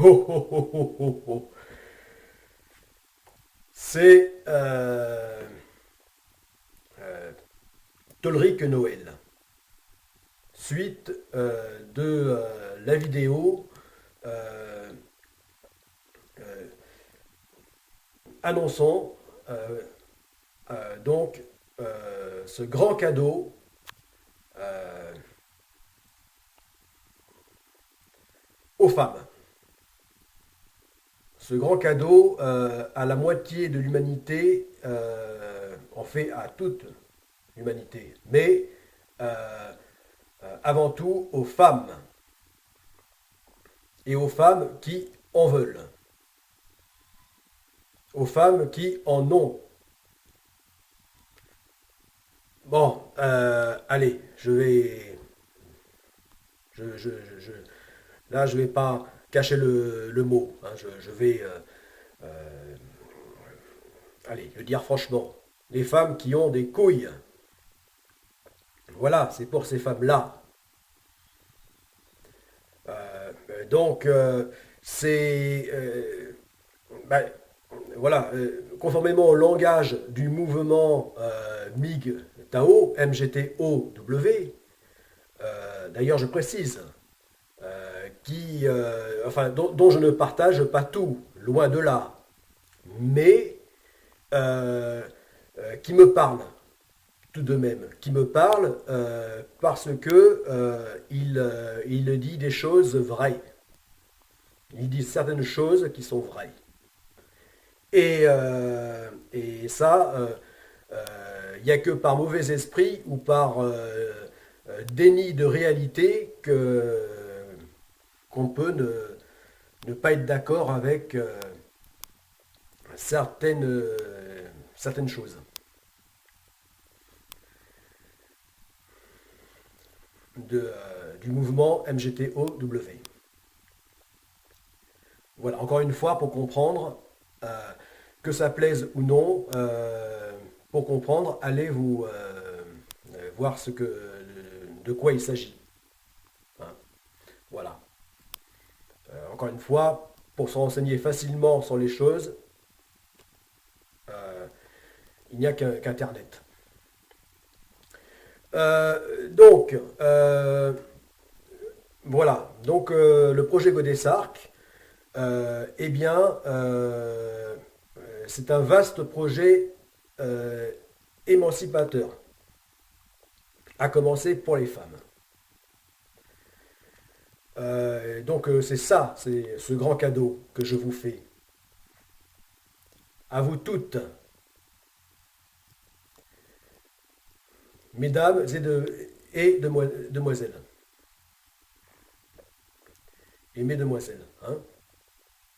Oh, oh, oh, oh, oh, oh. C'est euh, Tolric Noël. Suite de la vidéo euh, euh, annonçant euh, donc ce grand cadeau euh, aux femmes. Ce grand cadeau à la moitié de l'humanité, en fait à toute l'humanité, mais avant tout aux femmes, et aux femmes qui en veulent, aux femmes qui en ont. Bon, allez, je là, je vais pas cacher le mot, hein, je vais, allez, le dire franchement. Les femmes qui ont des couilles, voilà, c'est pour ces femmes-là. Donc, c'est, ben, voilà, conformément au langage du mouvement MIG-TAO, MGTOW, d'ailleurs je précise, enfin, dont je ne partage pas tout, loin de là, mais qui me parle tout de même, qui me parle parce que il dit des choses vraies. Il dit certaines choses qui sont vraies. Et ça, il n'y a que par mauvais esprit ou par déni de réalité qu'on peut ne pas être d'accord avec certaines choses du mouvement MGTOW. Voilà, encore une fois, pour comprendre, que ça plaise ou non, pour comprendre, allez vous voir de quoi il s'agit. Hein. Voilà. Encore une fois, pour se renseigner facilement sur les choses, euh, il n'y a qu'Internet. Donc, voilà. Donc, le projet Godessarc, eh bien, c'est un vaste projet émancipateur, à commencer pour les femmes. Donc, c'est ça, c'est ce grand cadeau que je vous fais. À vous toutes, mesdames et demoiselles. Et mesdemoiselles. Hein.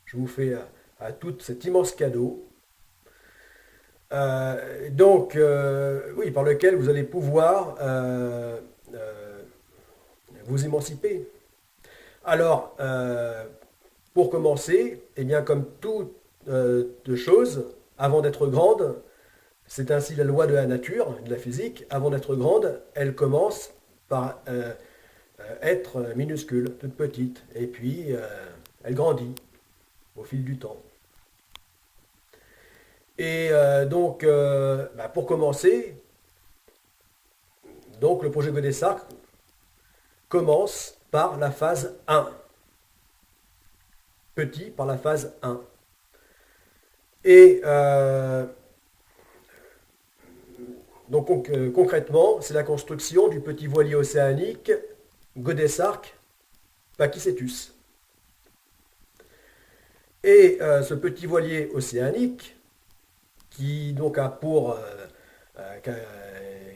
Je vous fais à toutes cet immense cadeau. Donc, oui, par lequel vous allez pouvoir vous émanciper. Alors, pour commencer, eh bien, comme toute chose, avant d'être grande, c'est ainsi la loi de la nature, de la physique, avant d'être grande, elle commence par être minuscule, toute petite, et puis elle grandit au fil du temps. Et donc, bah, pour commencer, donc le projet Godessart commence par la phase 1. Petit par la phase 1. Et donc concrètement, c'est la construction du petit voilier océanique Godessarc Pakicetus. Et ce petit voilier océanique, qui donc a pour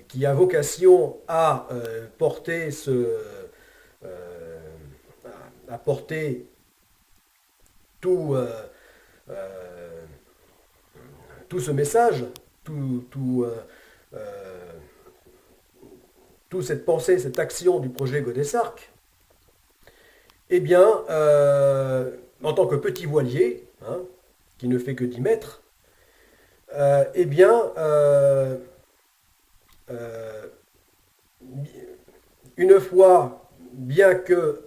qui a vocation à porter à porter tout, tout ce message, toute cette pensée, cette action du projet Godessarc, eh bien, en tant que petit voilier, hein, qui ne fait que 10 mètres, eh bien, euh, une fois, bien que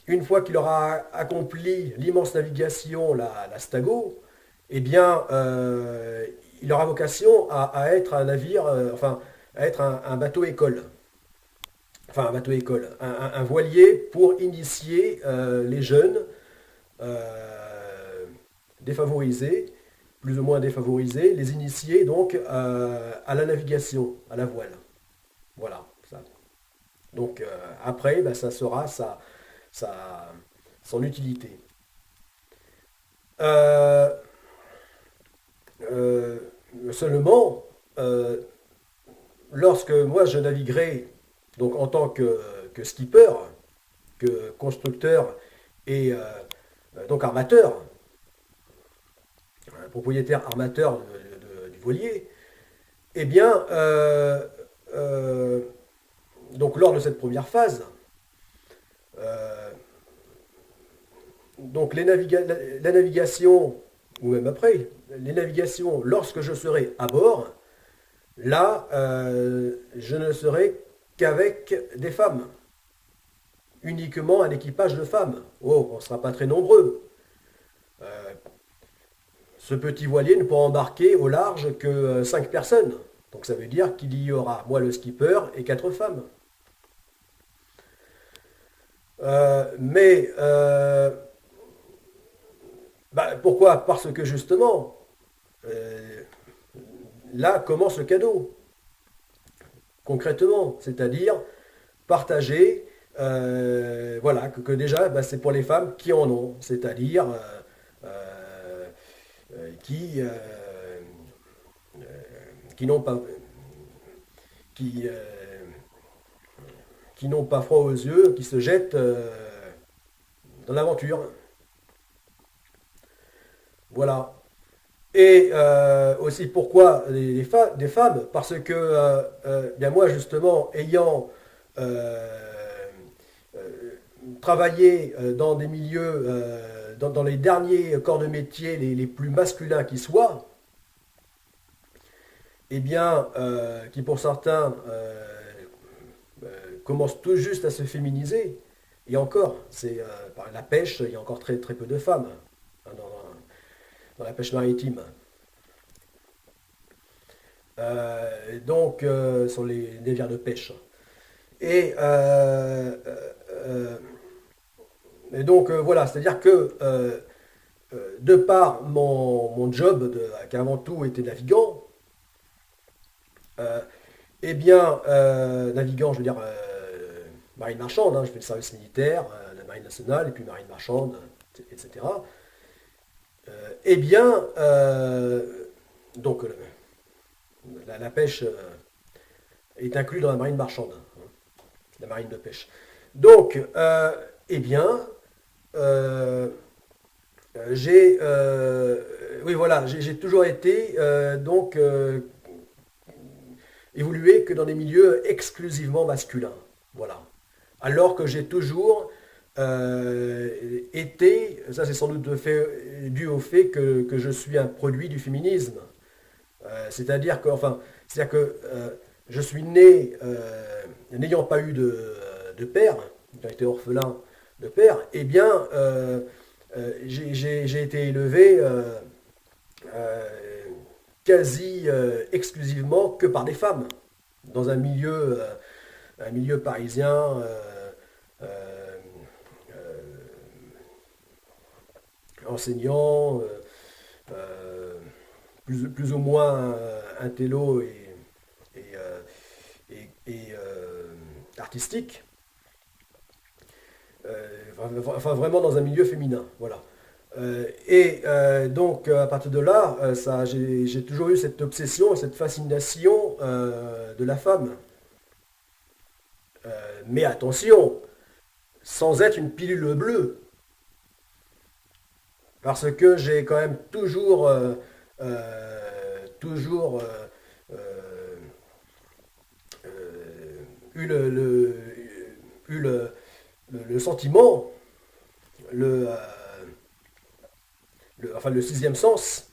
une fois qu'il aura accompli l'immense navigation, la Stago, eh bien, il aura vocation à être un navire, enfin, à être un bateau école. Enfin, un bateau école, un voilier pour initier les jeunes euh, défavorisés, plus ou moins défavorisés, les initier donc à la navigation, à la voile. Voilà. Ça. Donc après, ben, ça sera sa- son utilité. Euh, euh, Seulement, euh, lorsque moi je naviguerai donc en tant que skipper, que constructeur et donc armateur, propriétaire armateur du voilier, eh bien, euh, donc lors de cette première phase, euh, donc la navigation, ou même après, les navigations, lorsque je serai à bord, là, je ne serai qu'avec des femmes, uniquement un équipage de femmes. Oh, on ne sera pas très nombreux. Euh, Ce petit voilier ne pourra embarquer au large que 5 personnes. Donc ça veut dire qu'il y aura moi le skipper et 4 femmes. Mais bah, pourquoi? Parce que justement, euh, là commence le cadeau, concrètement, c'est-à-dire partager, voilà, que déjà bah, c'est pour les femmes qui en ont, c'est-à-dire euh, qui n'ont pas, qui, qui n'ont pas froid aux yeux, qui se jettent dans l'aventure. Voilà. Et aussi pourquoi des femmes? Parce que bien moi justement ayant euh, euh, travaillé dans des milieux, dans les derniers corps de métier les plus masculins qui soient, et bien qui pour certains commencent tout juste à se féminiser, et encore, c'est par la pêche, il y a encore très, très peu de femmes hein, dans la pêche maritime. Donc, sur les navires de pêche. Et, euh, et donc, voilà, c'est-à-dire que de par mon job, qui avant tout était navigant, euh, eh bien, navigant, je veux dire, marine marchande, hein, je fais le service militaire, la marine nationale, et puis marine marchande, etc. Eh bien, donc, la pêche est inclue dans la marine marchande, hein, la marine de pêche. Donc, eh bien, euh, j'ai, oui voilà, j'ai toujours été donc évolué que dans des milieux exclusivement masculins, voilà. Alors que j'ai toujours été, ça c'est sans doute dû au fait que je suis un produit du féminisme. C'est-à-dire que, enfin, c'est-à-dire que je suis né n'ayant pas eu de père, j'ai été orphelin de père, eh bien, j'ai été élevé euh, quasi exclusivement que par des femmes, dans un milieu parisien euh, enseignant, euh, plus ou moins intello et, artistique, enfin vraiment dans un milieu féminin, voilà. Donc à partir de là, j'ai toujours eu cette obsession, cette fascination de la femme. Mais attention, sans être une pilule bleue, parce que j'ai quand même toujours euh, eu eu le sentiment, le, euh, enfin le sixième sens,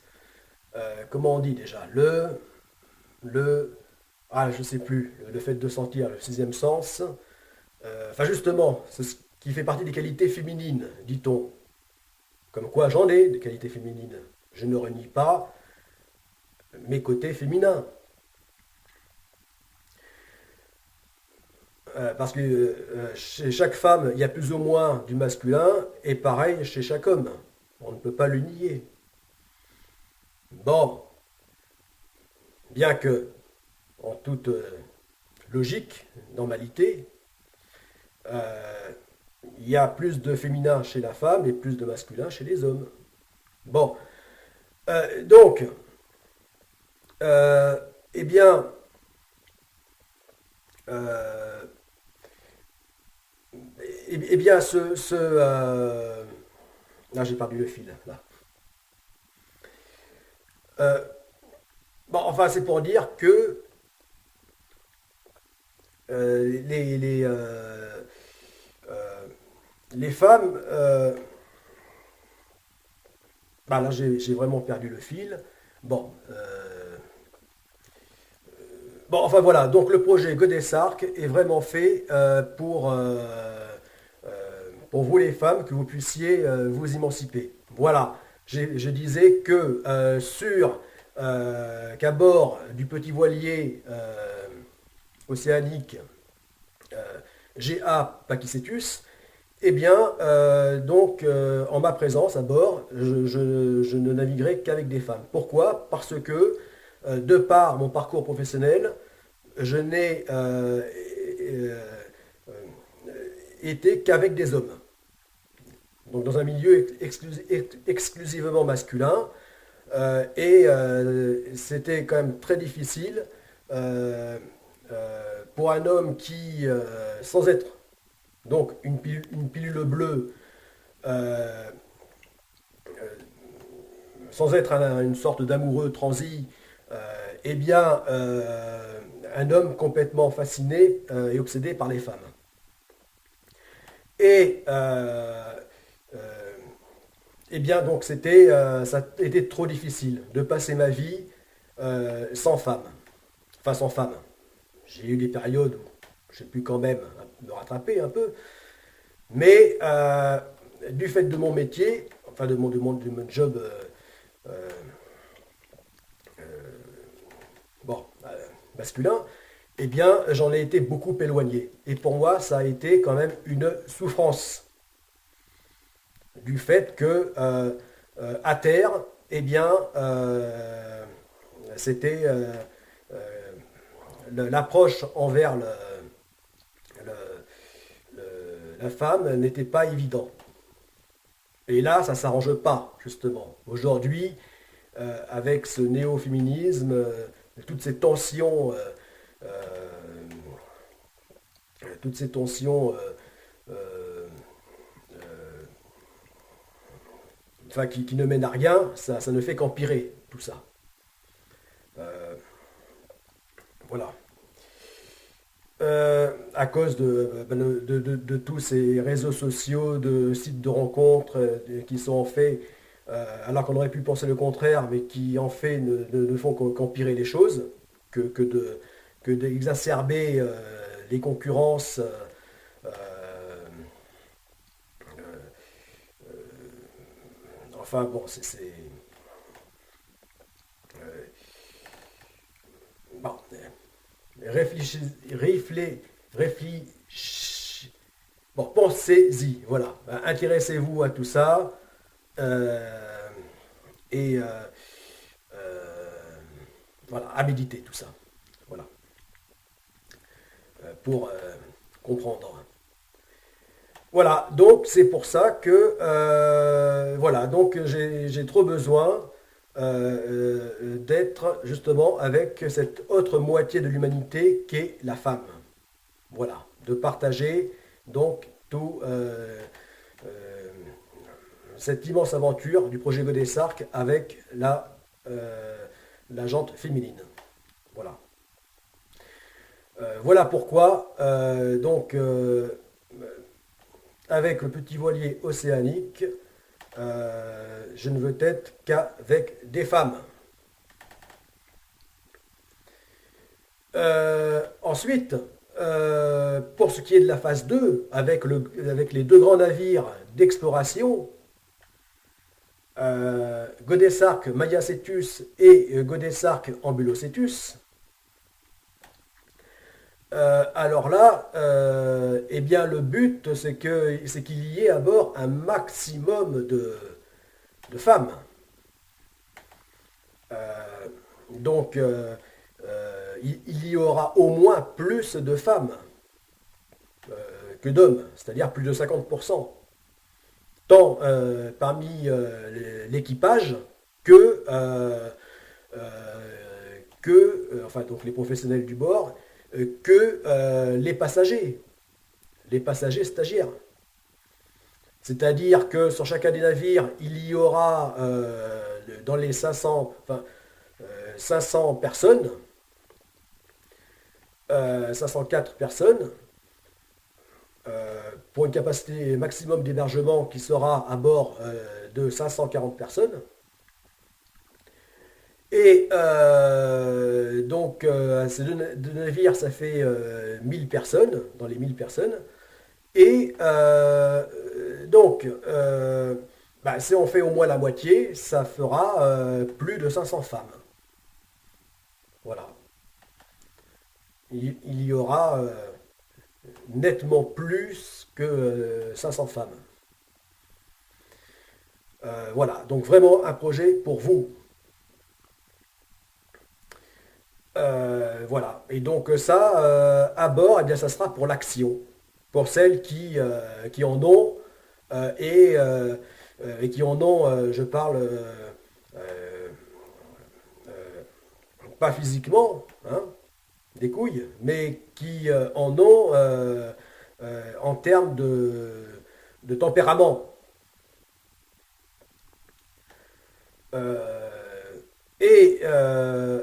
comment on dit déjà, le, ah je sais plus, le fait de sentir, le sixième sens, enfin justement, qui fait partie des qualités féminines, dit-on. Comme quoi j'en ai des qualités féminines. Je ne renie pas mes côtés féminins. Parce que chez chaque femme, il y a plus ou moins du masculin, et pareil chez chaque homme. On ne peut pas le nier. Bon, bien que, en toute logique, normalité, euh, il y a plus de féminin chez la femme et plus de masculin chez les hommes. Bon, donc, euh, eh bien, euh, eh bien, là, j'ai perdu le fil, là. Euh, bon, enfin, c'est pour dire que euh, les femmes, bah là, j'ai vraiment perdu le fil. Bon, bon, enfin voilà, donc le projet Godessark est vraiment fait pour vous les femmes, que vous puissiez vous émanciper. Voilà, je disais que qu'à bord du petit voilier océanique GA Pakicetus, eh bien, en ma présence à bord, je ne naviguerai qu'avec des femmes. Pourquoi? Parce que, de par mon parcours professionnel, je n'ai euh, été qu'avec des hommes. Donc dans un milieu exclusivement masculin. C'était quand même très difficile euh, pour un homme qui, sans être donc une pilule bleue, euh, sans être une sorte d'amoureux transi, euh, eh bien, un homme complètement fasciné et obsédé par les femmes. Et euh, eh bien, donc, ça a été trop difficile de passer ma vie sans femme. Enfin, sans femme. J'ai eu des périodes où j'ai pu quand même me rattraper un peu. Mais du fait de mon métier, enfin de mon job euh, bon, masculin, eh bien, j'en ai été beaucoup éloigné. Et pour moi, ça a été quand même une souffrance du fait que à terre, eh bien, c'était euh, l'approche envers la femme n'était pas évidente. Et là, ça ne s'arrange pas, justement. Aujourd'hui, avec ce néo-féminisme, toutes ces tensions, toutes ces tensions euh, enfin, qui ne mènent à rien, ça ne fait qu'empirer tout ça. Euh, voilà. À cause de tous ces réseaux sociaux, de sites de rencontres qui sont faits, alors qu'on aurait pu penser le contraire, mais qui en fait ne font qu'empirer les choses, que d'exacerber les concurrences. Enfin bon, bon, réfléchissez, bon, pensez-y, voilà. Intéressez-vous à tout ça euh, et voilà, à méditer tout ça. Voilà, pour comprendre. Voilà, donc c'est pour ça que voilà, donc j'ai trop besoin d'être justement avec cette autre moitié de l'humanité qu'est la femme. Voilà, de partager donc tout cette immense aventure du projet Godessark avec la jante féminine. Voilà. Voilà pourquoi avec le petit voilier océanique, je ne veux être qu'avec des femmes. Ensuite, pour ce qui est de la phase 2, avec les deux grands navires d'exploration, Godesarc Mayacetus et Godesarc Ambulocetus, alors là, eh bien, le but, c'est qu'il y ait à bord un maximum de femmes. Euh, donc, il y aura au moins plus de femmes que d'hommes, c'est-à-dire plus de 50%, tant parmi l'équipage que, enfin, donc les professionnels du bord, que les passagers stagiaires. C'est-à-dire que sur chacun des navires, il y aura dans les 500, enfin, 500 personnes, 504 personnes, pour une capacité maximum d'hébergement qui sera à bord de 540 personnes. Et donc, ces deux navires, ça fait 1000 personnes, dans les 1000 personnes. Et donc, si on fait au moins la moitié, ça fera plus de 500 femmes. Voilà. Il y aura nettement plus que 500 femmes. Voilà, donc vraiment un projet pour vous. Voilà, et donc ça, à bord, eh bien, ça sera pour l'action, pour celles qui en ont, et qui en ont, je parle, euh, pas physiquement, hein, des couilles, mais qui en ont en termes de tempérament. Euh, et euh,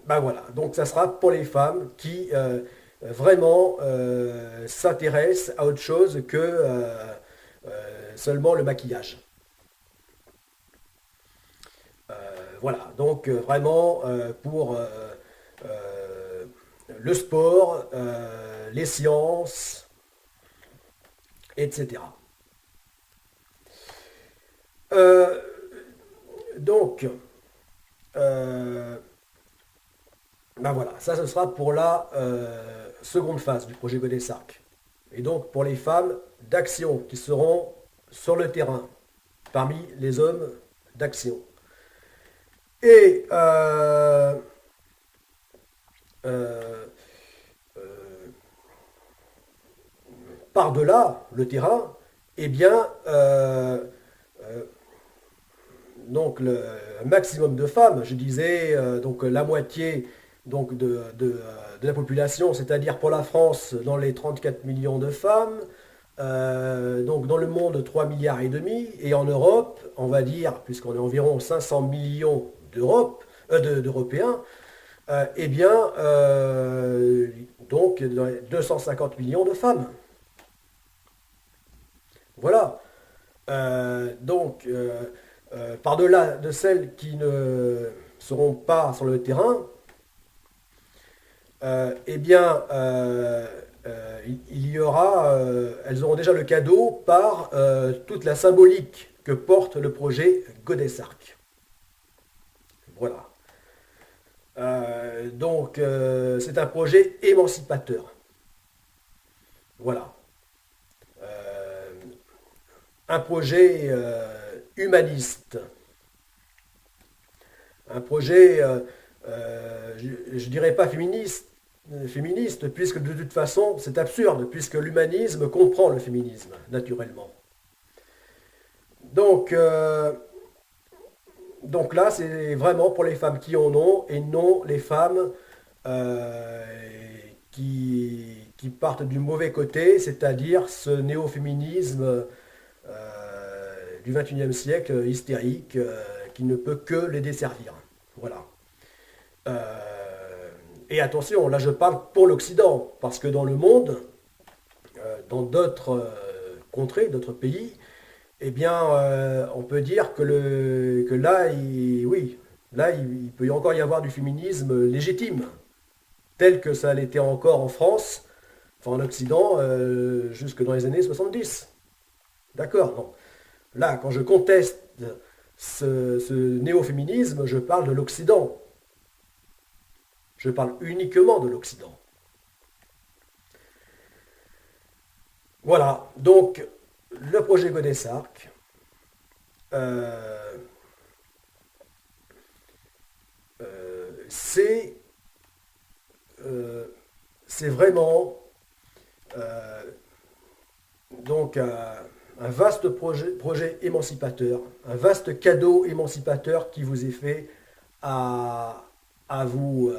ben voilà, donc ça sera pour les femmes qui vraiment s'intéressent à autre chose que seulement le maquillage. Voilà, donc vraiment pour euh, le sport, les sciences, etc. Euh, donc, euh, ben voilà, ça ce sera pour la seconde phase du projet Godesarc. Et donc pour les femmes d'action qui seront sur le terrain, parmi les hommes d'action. Et euh, euh, par-delà le terrain, eh bien, euh, donc le maximum de femmes, je disais, donc la moitié donc de la population, c'est-à-dire pour la France, dans les 34 millions de femmes, donc dans le monde 3 milliards et demi, et en Europe, on va dire, puisqu'on est environ 500 millions d'Européens, eh bien, donc 250 millions de femmes. Voilà. Donc, par-delà de celles qui ne seront pas sur le terrain, eh bien, il y aura, elles auront déjà le cadeau par toute la symbolique que porte le projet Godesarc. Voilà. Donc, c'est un projet émancipateur. Voilà. Euh, un projet humaniste. Un projet, je dirais pas féministe, puisque de toute façon, c'est absurde, puisque l'humanisme comprend le féminisme, naturellement. Donc, donc là, c'est vraiment pour les femmes qui en ont, et non les femmes euh, qui partent du mauvais côté, c'est-à-dire ce néo-féminisme du XXIe siècle hystérique qui ne peut que les desservir. Voilà. Et attention, là je parle pour l'Occident, parce que dans le monde, dans d'autres contrées, d'autres pays, eh bien, on peut dire que là, oui, là, il peut encore y avoir du féminisme légitime. tel que ça l'était encore en France, enfin en Occident, jusque dans les années 70. D'accord, non. Là, quand je conteste ce néo-féminisme, je parle de l'Occident. Je parle uniquement de l'Occident. Voilà, donc le projet Godessark, euh, c'est euh, c'est vraiment euh, donc un vaste projet émancipateur, un vaste cadeau émancipateur qui vous est fait à, à vous,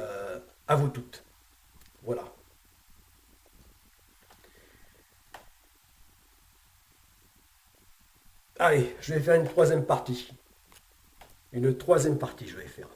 à vous toutes. Voilà. Allez, je vais faire une troisième partie. Une troisième partie, je vais faire.